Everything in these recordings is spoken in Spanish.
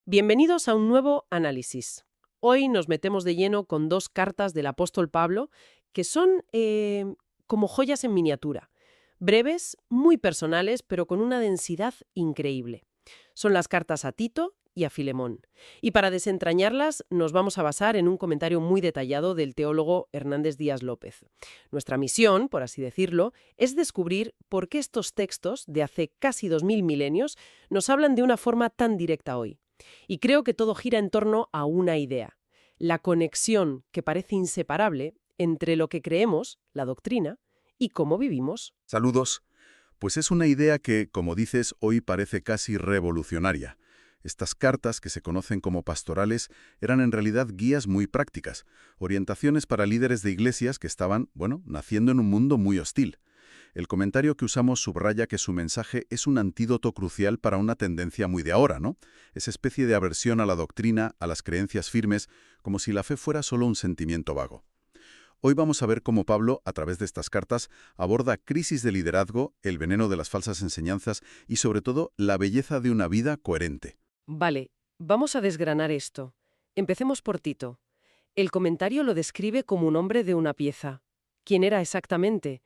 Bienvenidos a un nuevo análisis. Hoy nos metemos de lleno con dos cartas del apóstol Pablo que son como joyas en miniatura. Breves, muy personales, pero con una densidad increíble. Son las cartas a Tito y a Filemón. Y para desentrañarlas nos vamos a basar en un comentario muy detallado del teólogo Hernández Díaz López. Nuestra misión, por así decirlo, es descubrir por qué estos textos de hace casi 2000 milenios nos hablan de una forma tan directa hoy. Y creo que todo gira en torno a una idea: la conexión que parece inseparable entre lo que creemos, la doctrina, y cómo vivimos. Saludos. Pues es una idea que, como dices, hoy parece casi revolucionaria. Estas cartas, que se conocen como pastorales, eran en realidad guías muy prácticas, orientaciones para líderes de iglesias que estaban, naciendo en un mundo muy hostil. El comentario que usamos subraya que su mensaje es un antídoto crucial para una tendencia muy de ahora, ¿no? Esa especie de aversión a la doctrina, a las creencias firmes, como si la fe fuera solo un sentimiento vago. Hoy vamos a ver cómo Pablo, a través de estas cartas, aborda crisis de liderazgo, el veneno de las falsas enseñanzas y, sobre todo, la belleza de una vida coherente. Vale, vamos a desgranar esto. Empecemos por Tito. El comentario lo describe como un hombre de una pieza. ¿Quién era exactamente?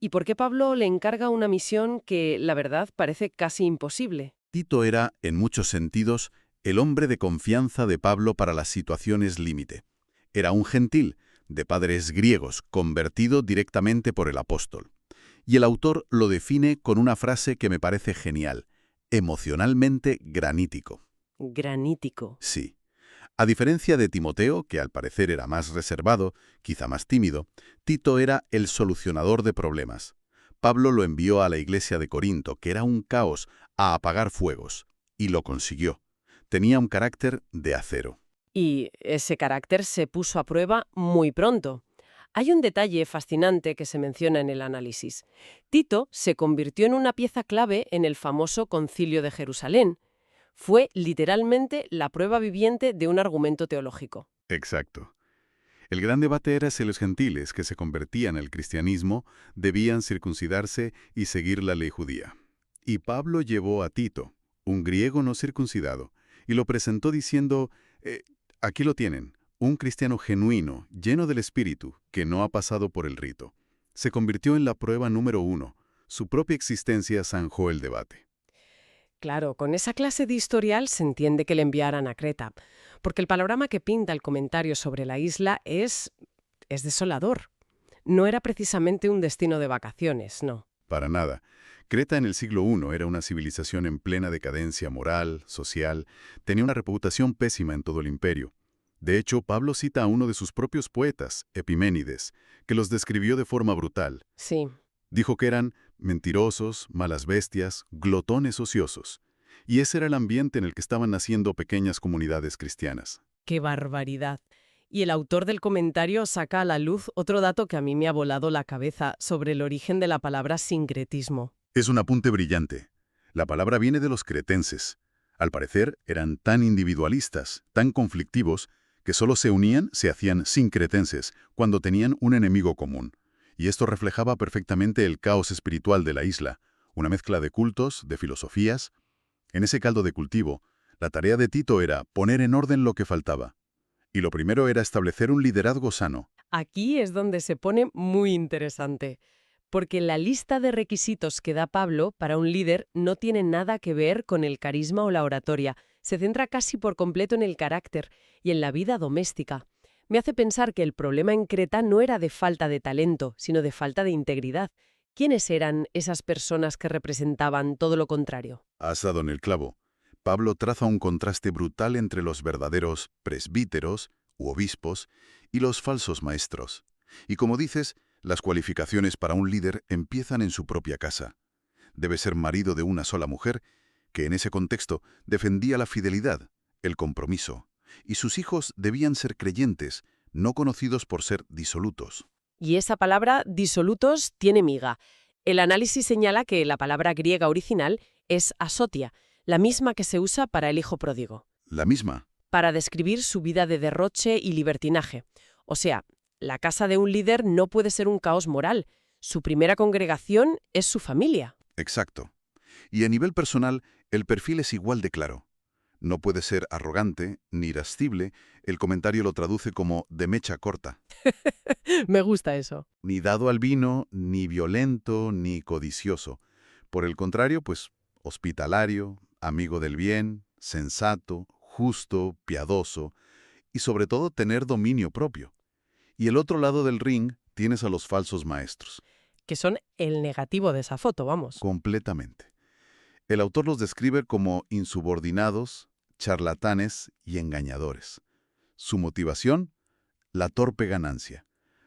¿Y por qué Pablo le encarga una misión que, la verdad, parece casi imposible? Tito era, en muchos sentidos, el hombre de confianza de Pablo para las situaciones límite. Era un gentil, de padres griegos, convertido directamente por el apóstol. Y el autor lo define con una frase que me parece genial: emocionalmente granítico. Granítico. Sí. A diferencia de Timoteo, que al parecer era más reservado, quizá más tímido, Tito era el solucionador de problemas. Pablo lo envió a la iglesia de Corinto, que era un caos, a apagar fuegos. Y lo consiguió. Tenía un carácter de acero. Y ese carácter se puso a prueba muy pronto. Hay un detalle fascinante que se menciona en el análisis. Tito se convirtió en una pieza clave en el famoso Concilio de Jerusalén. Fue literalmente la prueba viviente de un argumento teológico. Exacto. El gran debate era si los gentiles que se convertían al cristianismo debían circuncidarse y seguir la ley judía. Y Pablo llevó a Tito, un griego no circuncidado, y lo presentó diciendo: aquí lo tienen, un cristiano genuino, lleno del Espíritu, que no ha pasado por el rito. Se convirtió en la prueba número 1. Su propia existencia zanjó el debate. Claro, con esa clase de historial se entiende que le enviaran a Creta, porque el panorama que pinta el comentario sobre la isla es desolador. No era precisamente un destino de vacaciones, no. Para nada. Creta en el siglo I era una civilización en plena decadencia moral, social, tenía una reputación pésima en todo el imperio. De hecho, Pablo cita a uno de sus propios poetas, Epiménides, que los describió de forma brutal. Sí. Dijo que eran mentirosos, malas bestias, glotones ociosos. Y ese era el ambiente en el que estaban naciendo pequeñas comunidades cristianas. ¡Qué barbaridad! Y el autor del comentario saca a la luz otro dato que a mí me ha volado la cabeza sobre el origen de la palabra sincretismo. Es un apunte brillante. La palabra viene de los cretenses. Al parecer, eran tan individualistas, tan conflictivos, que solo se unían, se hacían sincretenses, cuando tenían un enemigo común. Y esto reflejaba perfectamente el caos espiritual de la isla, una mezcla de cultos, de filosofías. En ese caldo de cultivo, la tarea de Tito era poner en orden lo que faltaba. Y lo primero era establecer un liderazgo sano. Aquí es donde se pone muy interesante, porque la lista de requisitos que da Pablo para un líder no tiene nada que ver con el carisma o la oratoria. Se centra casi por completo en el carácter y en la vida doméstica. Me hace pensar que el problema en Creta no era de falta de talento, sino de falta de integridad. ¿Quiénes eran esas personas que representaban todo lo contrario? Has dado en el clavo. Pablo traza un contraste brutal entre los verdaderos presbíteros u obispos y los falsos maestros. Y como dices, las cualificaciones para un líder empiezan en su propia casa. Debe ser marido de una sola mujer, que en ese contexto defendía la fidelidad, el compromiso, y sus hijos debían ser creyentes, no conocidos por ser disolutos. Y esa palabra disolutos tiene miga. El análisis señala que la palabra griega original es asotia, la misma que se usa para el hijo pródigo, La misma. para describir su vida de derroche y libertinaje. O sea, la casa de un líder no puede ser un caos moral. Su primera congregación es su familia. Exacto. Y a nivel personal, el perfil es igual de claro. No puede ser arrogante ni irascible, el comentario lo traduce como de mecha corta. Me gusta eso. Ni dado al vino, ni violento, ni codicioso. Por el contrario, pues, hospitalario, amigo del bien, sensato, justo, piadoso, y sobre todo tener dominio propio. Y el otro lado del ring tienes a los falsos maestros. Que son el negativo de esa foto, vamos. Completamente. El autor los describe como insubordinados, charlatanes y engañadores. Su motivación, la torpe ganancia.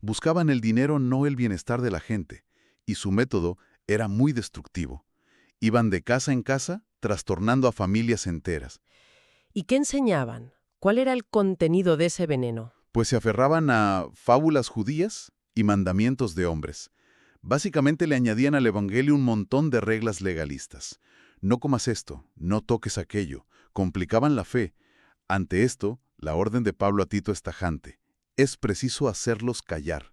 Buscaban el dinero, no el bienestar de la gente, y su método era muy destructivo. Iban de casa en casa, trastornando a familias enteras, ¿Y qué enseñaban? ¿Cuál era el contenido de ese veneno? pues se aferraban a fábulas judías y mandamientos de hombres. Básicamente le añadían al Evangelio un montón de reglas legalistas. No comas esto, no toques aquello. Complicaban la fe. Ante esto, la orden de Pablo a Tito es tajante. Es preciso hacerlos callar.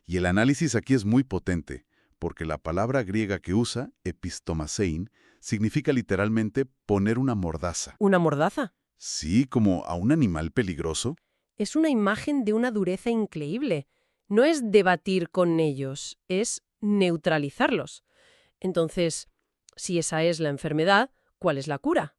Y el análisis aquí es muy potente, porque la palabra griega que usa, epistomasein, significa literalmente poner una mordaza. ¿Una mordaza? Sí, como a un animal peligroso. Es una imagen de una dureza increíble. No es debatir con ellos, es neutralizarlos. Entonces, si esa es la enfermedad, ¿cuál es la cura?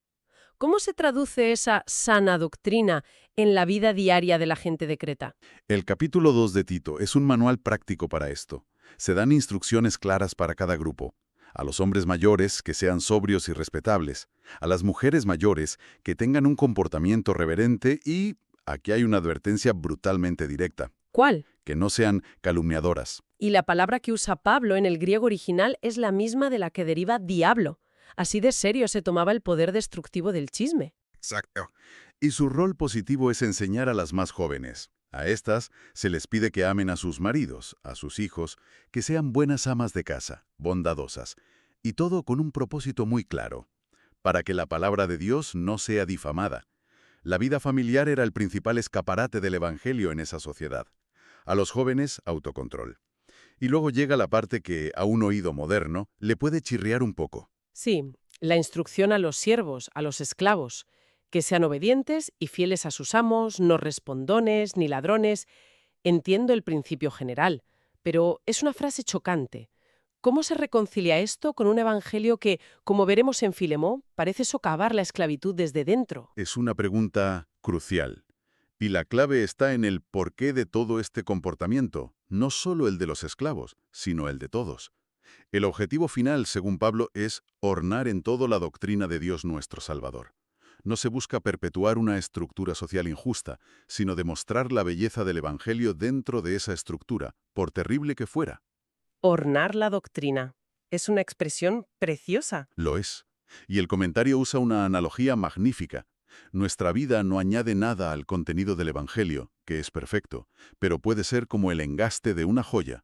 ¿Cómo se traduce esa sana doctrina en la vida diaria de la gente de Creta? El capítulo 2 de Tito es un manual práctico para esto. Se dan instrucciones claras para cada grupo. A los hombres mayores, que sean sobrios y respetables. A las mujeres mayores, que tengan un comportamiento reverente y, aquí hay una advertencia brutalmente directa, ¿Cuál? que no sean calumniadoras. Y la palabra que usa Pablo en el griego original es la misma de la que deriva diablo. Así de serio se tomaba el poder destructivo del chisme. Exacto. Y su rol positivo es enseñar a las más jóvenes. A estas se les pide que amen a sus maridos, a sus hijos, que sean buenas amas de casa, bondadosas, y todo con un propósito muy claro, para que la palabra de Dios no sea difamada. La vida familiar era el principal escaparate del Evangelio en esa sociedad. A los jóvenes, autocontrol. Y luego llega la parte que, a un oído moderno, le puede chirriar un poco. Sí, la instrucción a los siervos, a los esclavos, que sean obedientes y fieles a sus amos, no respondones ni ladrones. Entiendo el principio general, pero es una frase chocante. ¿Cómo se reconcilia esto con un evangelio que, como veremos en Filemón, parece socavar la esclavitud desde dentro? Es una pregunta crucial. Y la clave está en el porqué de todo este comportamiento, no solo el de los esclavos, sino el de todos. El objetivo final, según Pablo, es ornar en todo la doctrina de Dios nuestro Salvador. No se busca perpetuar una estructura social injusta, sino demostrar la belleza del Evangelio dentro de esa estructura, por terrible que fuera. Ornar la doctrina. Es una expresión preciosa. Lo es. Y el comentario usa una analogía magnífica. Nuestra vida no añade nada al contenido del Evangelio, que es perfecto, pero puede ser como el engaste de una joya.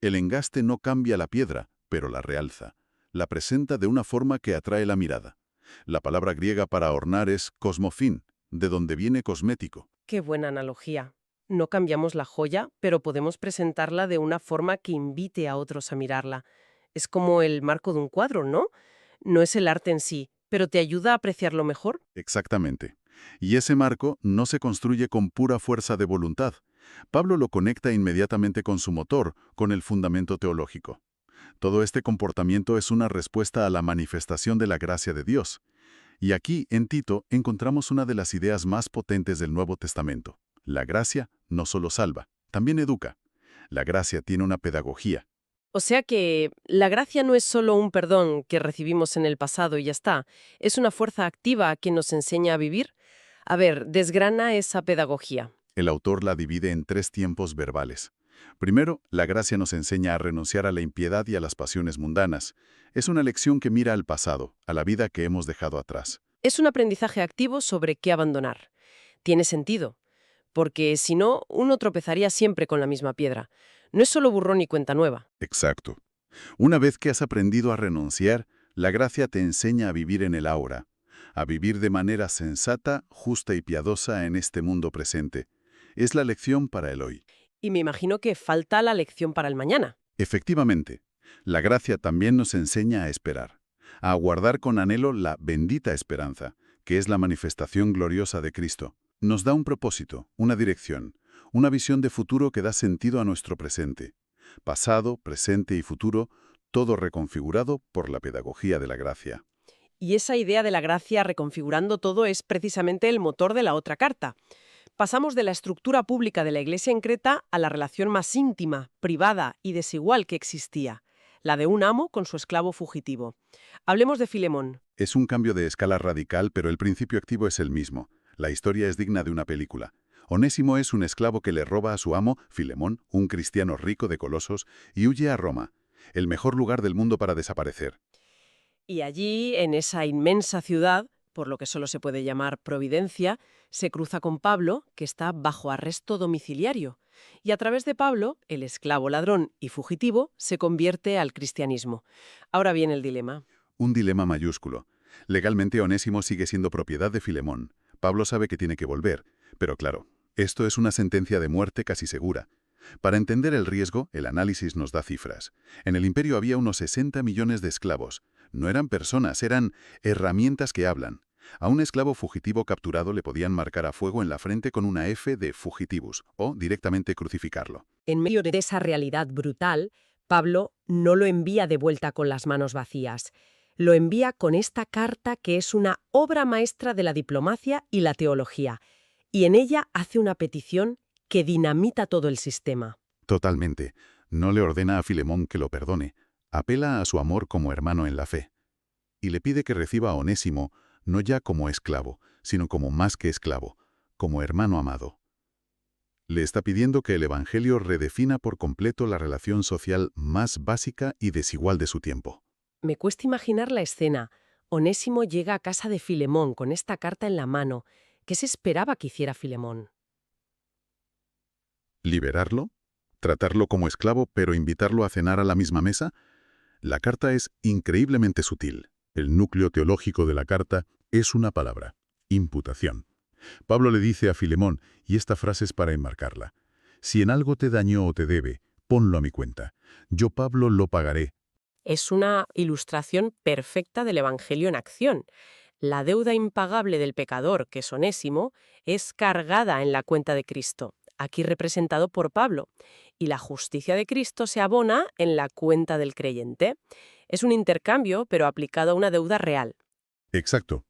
El engaste no cambia la piedra, pero la realza. La presenta de una forma que atrae la mirada. La palabra griega para ornar es cosmofin, de donde viene cosmético. Qué buena analogía. No cambiamos la joya, pero podemos presentarla de una forma que invite a otros a mirarla. Es como el marco de un cuadro, ¿no? No es el arte en sí, pero te ayuda a apreciarlo mejor. Exactamente. Y ese marco no se construye con pura fuerza de voluntad. Pablo lo conecta inmediatamente con su motor, con el fundamento teológico. Todo este comportamiento es una respuesta a la manifestación de la gracia de Dios. Y aquí, en Tito, encontramos una de las ideas más potentes del Nuevo Testamento. La gracia no solo salva, también educa. La gracia tiene una pedagogía. O sea que la gracia no es solo un perdón que recibimos en el pasado y ya está. Es una fuerza activa que nos enseña a vivir. A ver, desgrana esa pedagogía. El autor la divide en 3 tiempos verbales. Primero, la gracia nos enseña a renunciar a la impiedad y a las pasiones mundanas. Es una lección que mira al pasado, a la vida que hemos dejado atrás. Es un aprendizaje activo sobre qué abandonar. Tiene sentido, porque si no, uno tropezaría siempre con la misma piedra. No es solo burrón y cuenta nueva. Exacto. Una vez que has aprendido a renunciar, la gracia te enseña a vivir en el ahora, a vivir de manera sensata, justa y piadosa en este mundo presente. Es la lección para el hoy. Y me imagino que falta la lección para el mañana. Efectivamente, la gracia también nos enseña a esperar, a aguardar con anhelo la bendita esperanza, que es la manifestación gloriosa de Cristo. Nos da un propósito, una dirección, una visión de futuro que da sentido a nuestro presente. Pasado, presente y futuro, todo reconfigurado por la pedagogía de la gracia. Y esa idea de la gracia reconfigurando todo es precisamente el motor de la otra carta. Pasamos de la estructura pública de la Iglesia en Creta a la relación más íntima, privada y desigual que existía, la de un amo con su esclavo fugitivo. Hablemos de Filemón. Es un cambio de escala radical, pero el principio activo es el mismo. La historia es digna de una película. Onésimo es un esclavo que le roba a su amo, Filemón, un cristiano rico de Colosos, y huye a Roma, el mejor lugar del mundo para desaparecer. Y allí, en esa inmensa ciudad, por lo que solo se puede llamar Providencia, se cruza con Pablo, que está bajo arresto domiciliario. Y a través de Pablo, el esclavo ladrón y fugitivo se convierte al cristianismo. Ahora viene el dilema. Un dilema mayúsculo. Legalmente Onésimo sigue siendo propiedad de Filemón. Pablo sabe que tiene que volver, pero claro, esto es una sentencia de muerte casi segura. Para entender el riesgo, el análisis nos da cifras. En el imperio había unos 60 millones de esclavos. No eran personas, eran herramientas que hablan. A un esclavo fugitivo capturado le podían marcar a fuego en la frente con una F de fugitivus, o directamente crucificarlo. En medio de esa realidad brutal, Pablo no lo envía de vuelta con las manos vacías. Lo envía con esta carta que es una obra maestra de la diplomacia y la teología. Y en ella hace una petición que dinamita todo el sistema. Totalmente. No le ordena a Filemón que lo perdone. Apela a su amor como hermano en la fe. Y le pide que reciba a Onésimo, no ya como esclavo, sino como más que esclavo, como hermano amado. Le está pidiendo que el Evangelio redefina por completo la relación social más básica y desigual de su tiempo. Me cuesta imaginar la escena. Onésimo llega a casa de Filemón con esta carta en la mano. ¿Qué se esperaba que hiciera Filemón? ¿Liberarlo? ¿Tratarlo como esclavo pero invitarlo a cenar a la misma mesa? La carta es increíblemente sutil. El núcleo teológico de la carta es una palabra: imputación. Pablo le dice a Filemón, y esta frase es para enmarcarla: si en algo te dañó o te debe, ponlo a mi cuenta. Yo, Pablo, lo pagaré. Es una ilustración perfecta del Evangelio en acción. La deuda impagable del pecador, que es Onésimo, es cargada en la cuenta de Cristo, aquí representado por Pablo, y la justicia de Cristo se abona en la cuenta del creyente. Es un intercambio, pero aplicado a una deuda real. Exacto.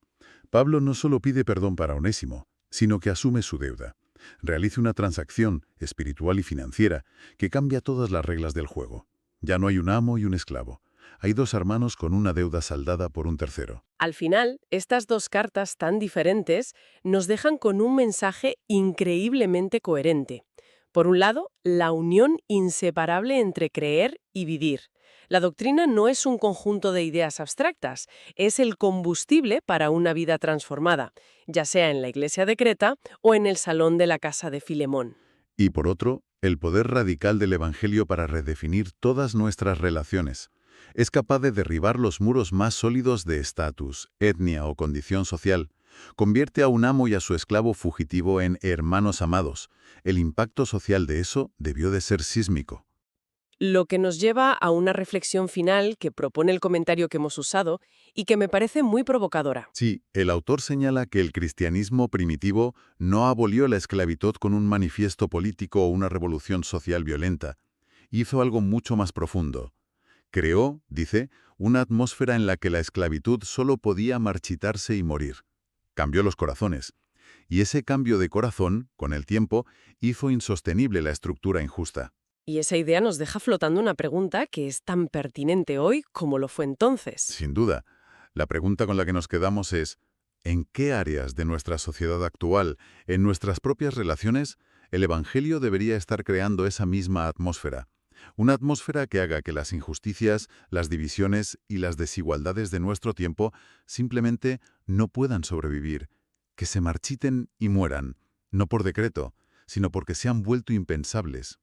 Pablo no solo pide perdón para Onésimo, sino que asume su deuda. Realiza una transacción espiritual y financiera que cambia todas las reglas del juego. Ya no hay un amo y un esclavo. Hay dos hermanos con una deuda saldada por un tercero. Al final, estas dos cartas tan diferentes nos dejan con un mensaje increíblemente coherente. Por un lado, la unión inseparable entre creer y vivir. La doctrina no es un conjunto de ideas abstractas, es el combustible para una vida transformada, ya sea en la iglesia de Creta o en el salón de la casa de Filemón. Y por otro, el poder radical del Evangelio para redefinir todas nuestras relaciones. Es capaz de derribar los muros más sólidos de estatus, etnia o condición social. Convierte a un amo y a su esclavo fugitivo en hermanos amados. El impacto social de eso debió de ser sísmico. Lo que nos lleva a una reflexión final que propone el comentario que hemos usado y que me parece muy provocadora. Sí, el autor señala que el cristianismo primitivo no abolió la esclavitud con un manifiesto político o una revolución social violenta. Hizo algo mucho más profundo. Creó, dice, una atmósfera en la que la esclavitud solo podía marchitarse y morir. Cambió los corazones. Y ese cambio de corazón, con el tiempo, hizo insostenible la estructura injusta. Y esa idea nos deja flotando una pregunta que es tan pertinente hoy como lo fue entonces. Sin duda, la pregunta con la que nos quedamos es: ¿en qué áreas de nuestra sociedad actual, en nuestras propias relaciones, el Evangelio debería estar creando esa misma atmósfera? Una atmósfera que haga que las injusticias, las divisiones y las desigualdades de nuestro tiempo simplemente no puedan sobrevivir, que se marchiten y mueran, no por decreto, sino porque se han vuelto impensables.